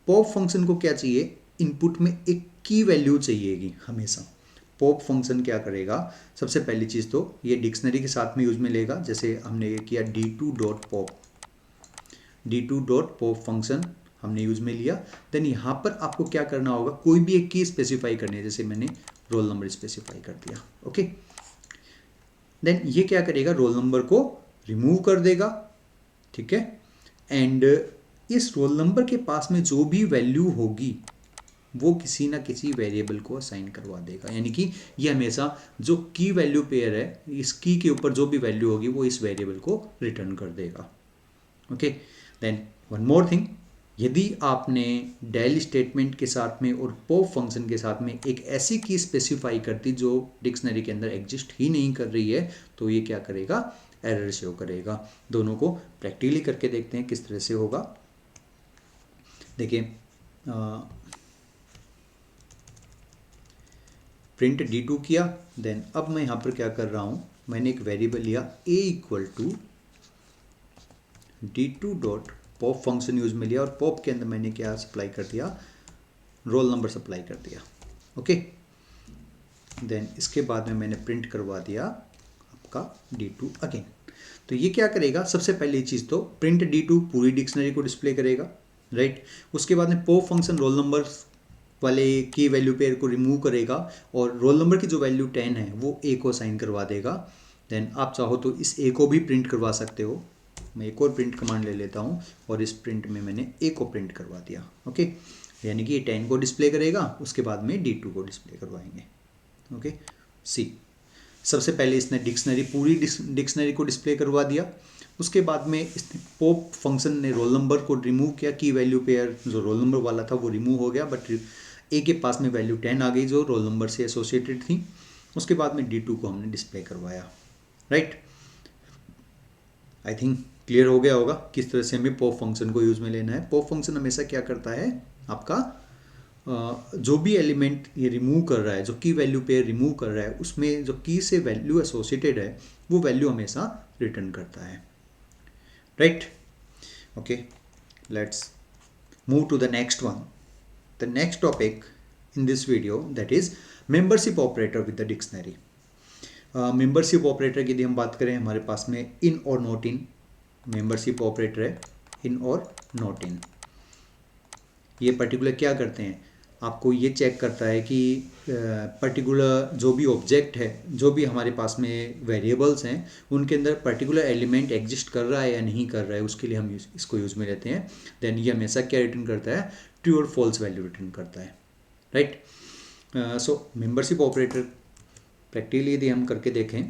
पॉप फंक्शन को क्या चाहिए? इनपुट में एक की वैल्यू चाहिएगी हमेशा। पॉप फंक्शन क्या करेगा? सबसे पहली चीज़ तो ये डिक्शनरी के साथ में यूज में लेगा, जैसे हमने ये किया D2 फंक्शन हमने यूज में लिया। देन यहाँ पर आपको क्या करना होगा? कोई भी एक की स्पेसिफाई करनी है, जैसे मैंने रोल नंबर स्पेसिफाई कर दिया। ओके, देन ये क्या करेगा? रोल नंबर को रिमूव कर देगा, ठीक है? एंड इस रोल नंबर के पास में जो भी वैल्यू होगी वो किसी ना किसी वेरिएबल को असाइन करवा देगा, यानी कि ये हमेशा जो की वैल्यू पेयर है, इस की के ऊपर जो भी वैल्यू होगी वो इस वेरिएबल को रिटर्न कर देगा। Okay, then one more thing, यदि आपने डेल स्टेटमेंट के साथ में और पॉप फंक्शन के साथ में एक ऐसी की स्पेसिफाई कर दी जो डिक्शनरी के अंदर एग्जिस्ट ही नहीं कर रही है, तो ये क्या करेगा? एरर शो करेगा। दोनों को प्रैक्टिकली करके देखते हैं किस तरह से होगा। देखिए, प्रिंट D2 किया, देन अब मैं यहाँ पर क्या कर रहा हूँ? मैंने एक वेरिएबल लिया a equal to D2 dot pop function use में लिया, और पॉप के अंदर मैंने क्या सप्लाई कर दिया? रोल नंबर सप्लाई कर दिया। ओके, देन इसके बाद में मैंने प्रिंट करवा दिया आपका D2 अगेन। तो ये क्या करेगा? सबसे पहली चीज़ तो प्रिंट D2 पूरी डिक्शनरी को डिस्प्ले करेगा, राइट? उसके बाद में पॉप फंक्शन रोल नंबर वाले की वैल्यू पेयर को रिमूव करेगा, और रोल नंबर की जो वैल्यू 10 है वो a को असाइन करवा देगा। देन आप चाहो तो इस a को भी प्रिंट करवा सकते हो। मैं एक और प्रिंट कमांड ले लेता हूँ, और इस प्रिंट में मैंने a को प्रिंट करवा दिया। ओके, यानी कि ये 10 को डिस्प्ले करेगा, उसके बाद में D2 को डिस्प्ले करवाएंगे। ओके, सी सबसे पहले इसने पूरी डिक्शनरी को डिस्प्ले करवा दिया। उसके बाद में इसने पॉप फंक्शन ने रोल नंबर को रिमूव किया, की वैल्यू पेयर जो रोल नंबर वाला था वो रिमूव हो गया, बट ए के पास में वैल्यू 10 आ गई जो रोल नंबर से एसोसिएटेड थी। उसके बाद में D2 को हमने डिस्प्ले करवाया, राइट? आई थिंक क्लियर हो गया होगा किस तरह से हमें पॉप फंक्शन को यूज में लेना है। पॉप फंक्शन हमेशा क्या करता है? आपका जो भी एलिमेंट ये रिमूव कर रहा है, जो की वैल्यू पेयर रिमूव कर रहा है, उसमें जो की से वैल्यू एसोसिएटेड है वो वैल्यू हमेशा रिटर्न करता है, right? Okay, let's move to the next one, the next topic in this video, that is membership operator with the dictionary. Membership operator की यदि हम बात करें, हमारे पास में इन और नॉट इन मेंबरशिप ऑपरेटर है, इन और नॉट इन। ये पर्टिकुलर क्या करते हैं? आपको ये चेक करता है कि पर्टिकुलर जो भी ऑब्जेक्ट है, जो भी हमारे पास में वेरिएबल्स हैं, उनके अंदर पर्टिकुलर एलिमेंट एग्जिस्ट कर रहा है या नहीं कर रहा है, उसके लिए हम इसको यूज़ में लेते हैं। देन ये हमेशा क्या रिटर्न करता है, ट्रू और फॉल्स वैल्यू रिटर्न करता है, राइट। सो मेंबरशिप ऑपरेटर प्रैक्टिकली यदि हम करके देखें,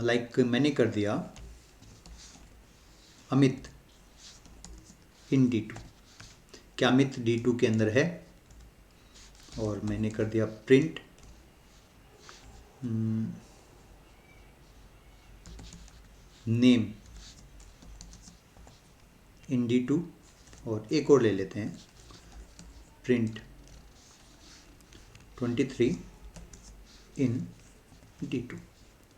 लाइक मैंने कर दिया अमित इन D2, क्या अमित D2 के अंदर है, और मैंने कर दिया प्रिंट नेम इन D2, और एक और ले लेते हैं प्रिंट 23 इन D2।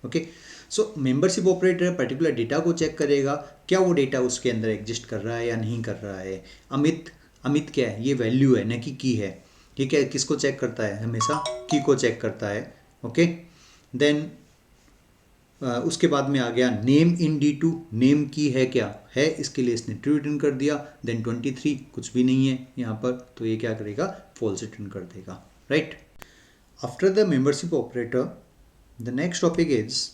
ओके, सो मेंबरशिप ऑपरेटर पर्टिकुलर डेटा को चेक करेगा, क्या वो डेटा उसके अंदर एग्जिस्ट कर रहा है या नहीं कर रहा है। अमित क्या है, ये वैल्यू है न कि की है, ठीक है। किसको चेक करता है, हमेशा की को चेक करता है। ओके, देन उसके बाद में आ गया नेम इन D2, नेम की है क्या है, इसके लिए इसने ट्रू रिटर्न कर दिया। देन 23 कुछ भी नहीं है यहाँ पर, तो ये क्या करेगा, फॉल्स रिटर्न कर देगा, right. After the membership operator the next topic is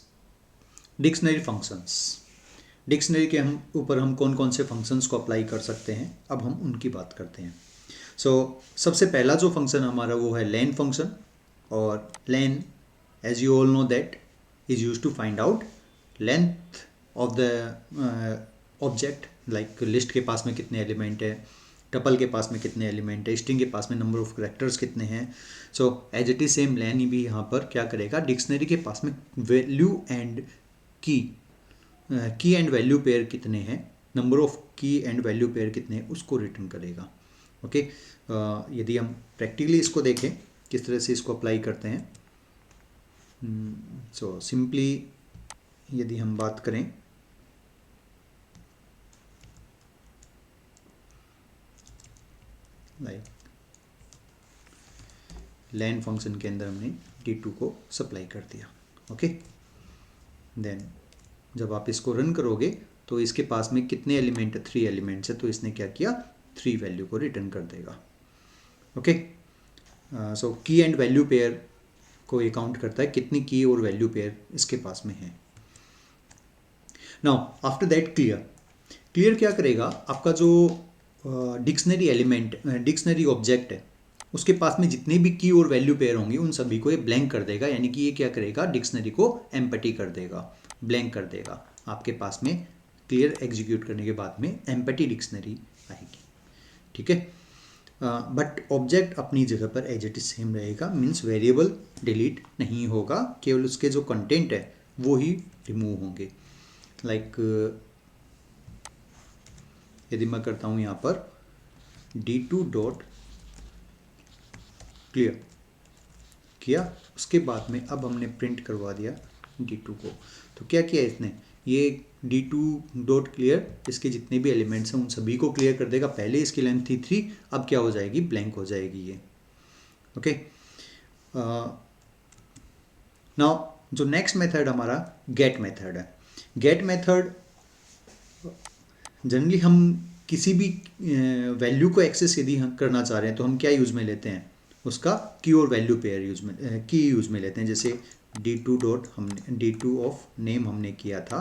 dictionary functions. Dictionary के ऊपर हम कौन कौन से फंक्शंस को अप्लाई कर सकते हैं, अब हम उनकी बात करते हैं। सबसे पहला जो फंक्शन हमारा वो है लेन फंक्शन, और len as you all know that is used to find out length of the object, like list के पास में कितने एलिमेंट है, टपल के पास में कितने एलिमेंट है, स्ट्रिंग के पास में नंबर ऑफ करेक्टर्स कितने हैं। So as it is same len भी यहाँ पर क्या करेगा, डिक्शनरी के पास में value and key and value pair कितने हैं, number of key and value pair कितने हैं, उसको रिटर्न करेगा। ओके, यदि हम प्रैक्टिकली इसको देखें किस तरह से इसको अप्लाई करते हैं, सो सिंपली यदि हम बात करें, लाइक लेन फंक्शन के अंदर हमने D2 को सप्लाई कर दिया। ओके, देन जब आप इसको रन करोगे तो इसके पास में कितने एलिमेंट है, 3 एलिमेंट्स है, तो इसने क्या किया, 3 वैल्यू को रिटर्न कर देगा। ओके, सो की एंड वैल्यू पेयर को ये काउंट करता है कितनी की और वैल्यू पेयर इसके पास में है। नाउ आफ्टर दैट क्लियर क्या करेगा, आपका जो डिक्शनरी एलिमेंट, डिक्शनरी ऑब्जेक्ट है, उसके पास में जितने भी की और वैल्यू पेयर होंगे उन सभी को ये ब्लैंक कर देगा, यानी कि ये क्या करेगा, डिक्शनरी को एम्पटी कर देगा, ब्लैंक कर देगा। आपके पास में क्लियर एग्जीक्यूट करने के बाद में एम्पटी डिक्शनरी आएगी, ठीक है। बट ऑब्जेक्ट अपनी जगह पर एज इट इज सेम रहेगा, मीन्स वेरिएबल डिलीट नहीं होगा, केवल उसके जो कंटेंट है वो ही रिमूव होंगे। लाइक यदि मैं करता हूँ यहाँ पर D2 डॉट क्लियर किया, उसके बाद में अब हमने प्रिंट करवा दिया D2 को, तो क्या किया इसने, ये D2 डॉट क्लियर इसके जितने भी एलिमेंट्स हैं उन सभी को क्लियर कर देगा। पहले इसकी लेंथ थी 3, अब क्या हो जाएगी, ब्लैंक हो जाएगी ये। ओके, नाउ जो नेक्स्ट मेथड हमारा गेट मेथड है। गेट मेथड जनरली हम किसी भी वैल्यू को एक्सेस यदि हम करना चाह रहे हैं तो हम क्या यूज़ में लेते हैं, उसका की और वैल्यू पेयर यूज़ में लेते हैं। जैसे D2 डॉट हमने D2 ऑफ नेम हमने किया था,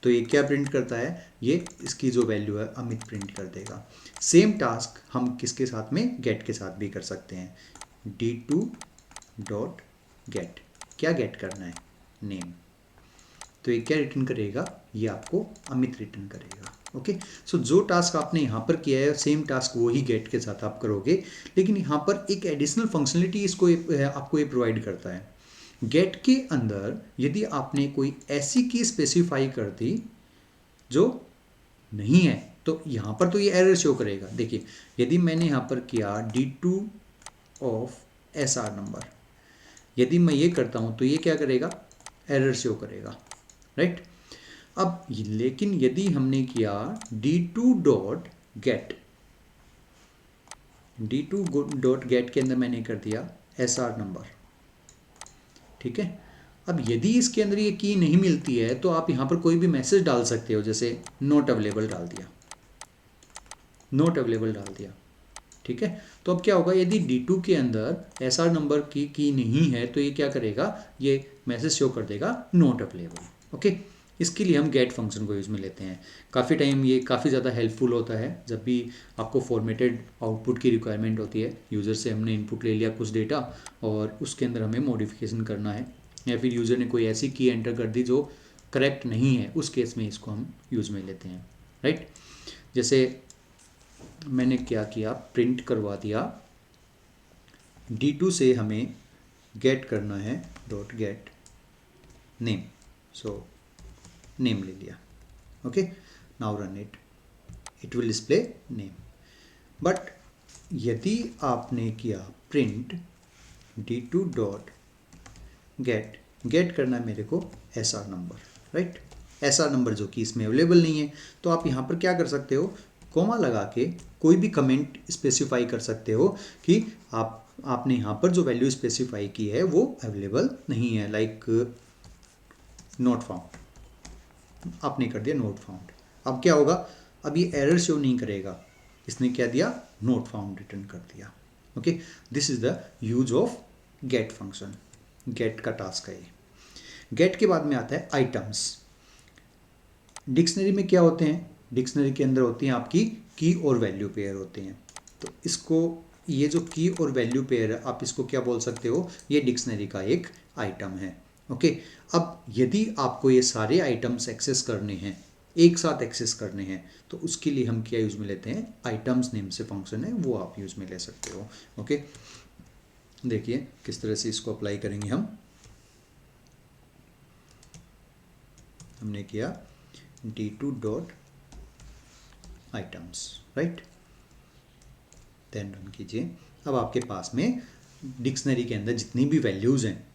तो ये क्या प्रिंट करता है, ये इसकी जो वैल्यू है अमित प्रिंट कर देगा। सेम टास्क हम किसके साथ में, गेट के साथ भी कर सकते हैं। D2 डॉट गेट, क्या गेट करना है, नेम, तो ये क्या रिटर्न करेगा, ये आपको अमित रिटर्न करेगा। ओके, सो जो टास्क आपने यहाँ पर किया है सेम टास्क वो ही गेट के साथ आप करोगे, लेकिन यहाँ पर एक एडिशनल फंक्शनलिटी इसको आपको ये प्रोवाइड करता है। गेट के अंदर यदि आपने कोई ऐसी की स्पेसिफाई कर दी जो नहीं है, तो यहाँ पर तो ये एरर शो करेगा। देखिए, यदि मैंने यहाँ पर किया D2 ऑफ SR नंबर, यदि मैं ये करता हूँ तो ये क्या करेगा, एरर शो करेगा, राइट। अब लेकिन यदि हमने किया D2 dot gate, D2 dot gate के अंदर मैंने कर दिया SR नंबर, ठीक है, अब यदि इसके अंदर ये की नहीं मिलती है तो आप यहाँ पर कोई भी मैसेज डाल सकते हो, जैसे नॉट अवेलेबल डाल दिया, नॉट अवेलेबल डाल दिया, ठीक है। तो अब क्या होगा, यदि D2 के अंदर एसआर नंबर की नहीं है तो ये क्या करेगा, ये मैसेज शो कर देगा नॉट अवेलेबल। ओके, इसके लिए हम गेट फंक्शन को यूज़ में लेते हैं। काफ़ी टाइम ये काफ़ी ज़्यादा हेल्पफुल होता है जब भी आपको फॉर्मेटेड आउटपुट की रिक्वायरमेंट होती है। यूज़र से हमने इनपुट ले लिया कुछ डेटा और उसके अंदर हमें मॉडिफिकेशन करना है, या फिर यूज़र ने कोई ऐसी की एंटर कर दी जो करेक्ट नहीं है, उस केस में इसको हम यूज़ में लेते हैं, राइट। जैसे मैंने क्या किया, प्रिंट करवा दिया, D2 से हमें गेट करना है dot gate name, so name ले लिया। Okay, now run it, it will display name. But यदि आपने किया print D2 dot gate, gate करना है मेरे को SR number, right, SR number जो कि इसमें अवेलेबल नहीं है, तो आप यहाँ पर क्या कर सकते हो, कोमा लगा के कोई भी कमेंट स्पेसिफाई कर सकते हो कि आपने यहाँ पर जो वैल्यू स्पेसिफाई की है वो अवेलेबल नहीं है, लाइक नॉट फाउंड, आपने कर दिया नॉट फाउंड। अब क्या होगा, अब ये एरर शो नहीं करेगा, इसने क्या दिया, नॉट फाउंड रिटर्न कर दिया। Okay, this is the use of get function, get का टास्क है ये। गेट के बाद में आता है आइटम्स। डिक्शनरी में क्या होते हैं, डिक्शनरी के अंदर होती हैं आपकी की और वैल्यू पेयर होते हैं। तो इसको, ये जो की और वैल्यू पेयर है, आप इसको क्या बोल सकते हो, ये डिक्शनरी का एक आइटम है। ओके, अब यदि आपको ये सारे आइटम्स एक्सेस करने हैं, एक साथ एक्सेस करने हैं, तो उसके लिए हम क्या यूज़ में लेते हैं, आइटम्स नेम से फंक्शन है वो आप यूज़ में ले सकते हो। ओके, देखिए किस तरह से इसको अप्लाई करेंगे हम। हमने किया D2 dot items, right, then run कीजिए। अब आपके पास में डिक्शनरी के अंदर जितनी भी वैल्यूज़ हैं,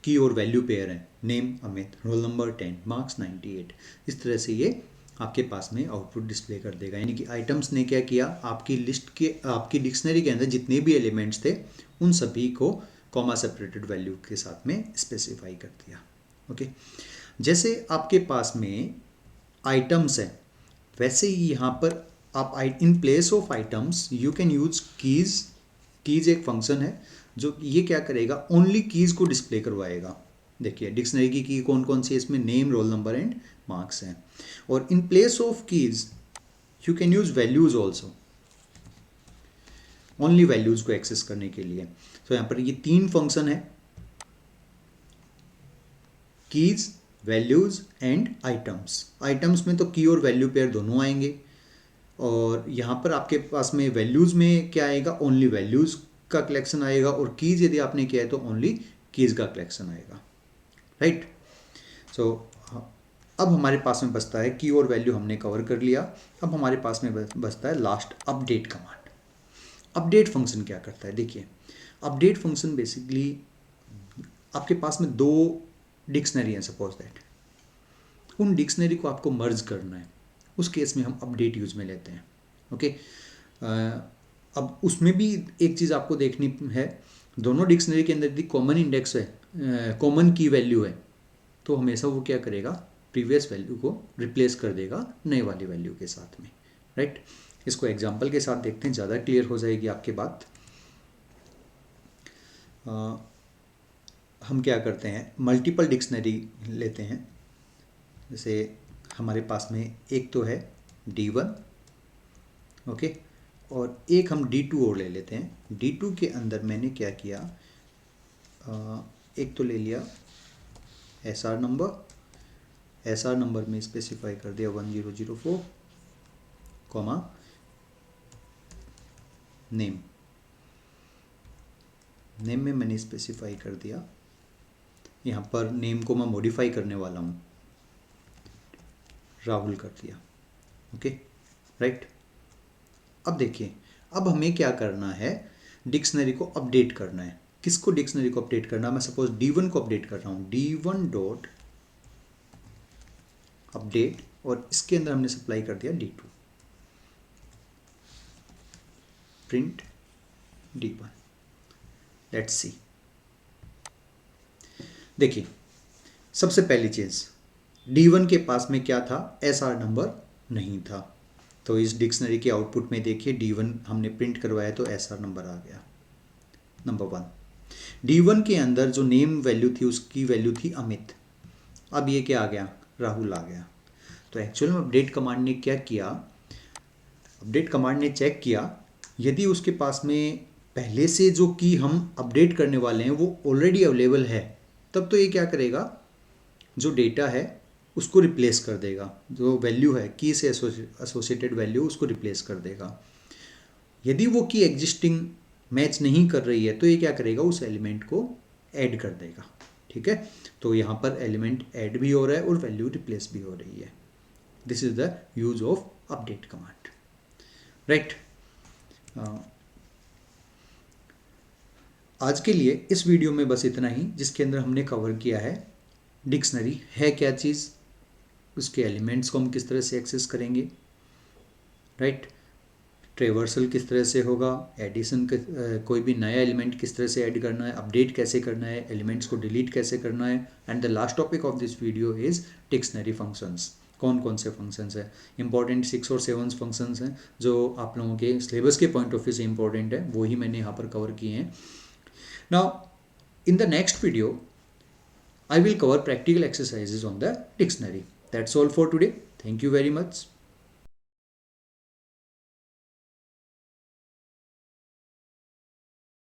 की और वैल्यू पेयर हैं, name Amit, roll number 10, marks 98, इस तरह से ये आपके पास में आउटपुट डिस्प्ले कर देगा। यानी कि आइटम्स ने क्या किया, आपकी लिस्ट के, आपकी डिक्शनरी के अंदर जितने भी एलिमेंट्स थे उन सभी को कॉमा सेपरेटेड वैल्यू के साथ में स्पेसिफाई कर दिया। ओके, जैसे आपके पास में आइटम्स है, वैसे ही यहाँ पर आप इन place of items you can use keys. Keys एक फंक्शन है जो ये क्या करेगा, ओनली कीज़ को डिस्प्ले करवाएगा। देखिए डिक्शनरी की की कौन कौन सी है, इसमें name, roll number and marks हैं। और इन place of keys you can use values also, only values को एक्सेस करने के लिए। तो यहाँ पर ये तीन फंक्शन है, keys, values and items. Items में तो की और वैल्यू पेयर दोनों आएंगे, और यहाँ पर आपके पास में वैल्यूज़ में क्या आएगा, ओनली वैल्यूज़ का कलेक्शन आएगा, और कीज़ यदि आपने किया है तो ओनली कीज़ का कलेक्शन आएगा, राइट। सो अब हमारे पास में बचता है, की और वैल्यू हमने कवर कर लिया। अब हमारे पास में बचता है last update command. Update function क्या करता है, देखिए अपडेट फंक्शन बेसिकली आपके पास में दो डिक्शनरी हैं, सपोज दैट, उन डिक्शनरी को आपको मर्ज करना है, उस केस में हम अपडेट यूज में लेते हैं। ओके, अब उसमें भी एक चीज़ आपको देखनी है, दोनों डिक्शनरी के अंदर यदि कॉमन इंडेक्स है, कॉमन की वैल्यू है, तो हमेशा वो क्या करेगा, प्रीवियस वैल्यू को रिप्लेस कर देगा नए वाली वैल्यू के साथ में, राइट। इसको एग्जांपल के साथ देखते हैं, ज़्यादा क्लियर हो जाएगी आपकी बात। हम क्या करते हैं, मल्टीपल डिक्शनरी लेते हैं। जैसे हमारे पास में एक तो है D1, ओके, और एक हम D2 और ले लेते हैं। D2 के अंदर मैंने क्या किया, एक तो ले लिया SR नंबर, SR नंबर में स्पेसिफाई कर दिया 1004, कॉमा नेम, नेम में मैंने स्पेसिफाई कर दिया, यहाँ पर नेम को मैं मॉडिफाई करने वाला हूँ, राहुल कर दिया। Okay, right. अब देखिए, अब हमें क्या करना है, डिक्शनरी को अपडेट करना है। किसको डिक्शनरी को अपडेट करना है, मैं सपोज D1 को अपडेट कर रहा हूँ, D1 डॉट अपडेट, और इसके अंदर हमने सप्लाई कर दिया D2, print D1। Let's see, देखिए, सबसे पहली चीज़, D1 के पास में क्या था, SR नंबर नहीं था। तो इस डिक्शनरी के आउटपुट में देखिए D1 हमने प्रिंट करवाया तो SR नंबर आ गया, नंबर 1। D1 के अंदर जो नेम वैल्यू थी उसकी वैल्यू थी अमित। अब ये क्या आ गया, राहुल आ गया। तो एक्चुअल में अपडेट कमांड ने क्या किया, अपडेट कमांड ने चेक किया यदि उसके पास में पहले से जो की हम अपडेट करने वाले हैं वो ऑलरेडी अवेलेबल है, तब तो ये क्या करेगा, जो डेटा है उसको रिप्लेस कर देगा, जो वैल्यू है की से एसोसिएटेड वैल्यू उसको रिप्लेस कर देगा। यदि वो की एग्जिस्टिंग मैच नहीं कर रही है तो ये क्या करेगा, उस एलिमेंट को ऐड कर देगा। ठीक है, तो यहाँ पर एलिमेंट ऐड भी हो रहा है और वैल्यू रिप्लेस भी हो रही है। This is the use of update command, right. आज के लिए इस वीडियो में बस इतना ही, जिसके अंदर हमने कवर किया है डिक्शनरी है क्या चीज़, उसके एलिमेंट्स को हम किस तरह से एक्सेस करेंगे, राइट, ट्रेवर्सल किस तरह से होगा, एडिशन कोई भी नया एलिमेंट किस तरह से ऐड करना है, अपडेट कैसे करना है, एलिमेंट्स को डिलीट कैसे करना है, and the last topic of this video is dictionary functions. कौन कौन से फंक्शंस हैं, इंपॉर्टेंट 6 और 7 फंक्शंस हैं जो आप लोगों के सिलेबस के पॉइंट ऑफ व्यू से इंपॉर्टेंट है, वो ही मैंने यहाँ पर कवर किए हैं। Now in the next video I will cover practical exercises on the dictionary. That's all for today. Thank you very much.